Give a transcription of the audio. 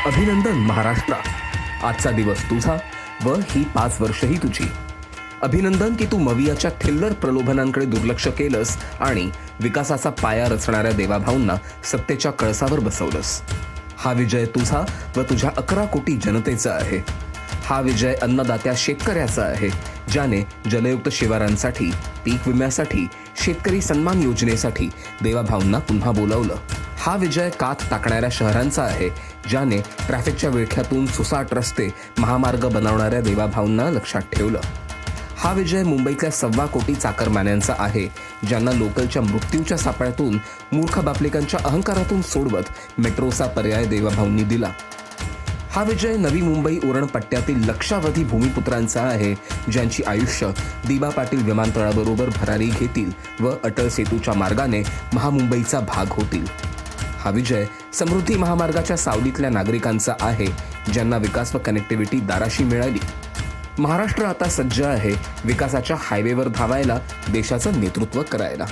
अभिनंदन महाराष्ट्र, आजचा दिवस तुझा व ही 5 वर्षही तुझी. अभिनंदन की तू मवियाच्या थिल्लर प्रलोभनांकडे दुर्लक्ष केलंस आणि विकासाचा पाया रचणाऱ्या देवाभाऊंना सत्तेच्या कळसावर बसवलंस. हा विजय तुझा व तुझ्या 11 कोटी जनतेचा आहे. हा विजय अन्नदात्या शेतकऱ्याचा आहे, ज्याने जलयुक्त शिवारांसाठी, पीक विम्यासाठी, शेतकरी सन्मान योजनेसाठी देवाभाऊंना पुन्हा बोलावलं. हा विजय कात टाकणाऱ्या शहरांचा आहे, ज्याने ट्रॅफिकच्या विळख्यातून सुसाट रस्ते, महामार्ग बनवणाऱ्या देवाभाऊंना लक्षात ठेवलं. हा विजय मुंबईतल्या 1.25 कोटी चाकरमान्यांचा आहे, ज्यांना लोकलच्या मृत्यूच्या सापळ्यातून, मूर्ख बापलिकांच्या अहंकारातून सोडवत मेट्रोचा पर्याय देवाभाऊंनी दिला. हा विजय नवी मुंबई उरण पट्ट्यातील लक्षावधी भूमिपुत्रांचा आहे, ज्यांची आयुष्य दिबा पाटील विमानतळाबरोबर भरारी घेतील व अटल सेतूच्या मार्गाने महामुंबईचा भाग होतील. हा विजय समृद्धी महामार्गाच्या सावलीतल्या नागरिकांचा आहे, ज्यांना विकास व कनेक्टिव्हिटी दाराशी मिळाली. महाराष्ट्र आता सज्ज आहे विकासाच्या हायवेवर धावायला, देशाचं नेतृत्व करायला.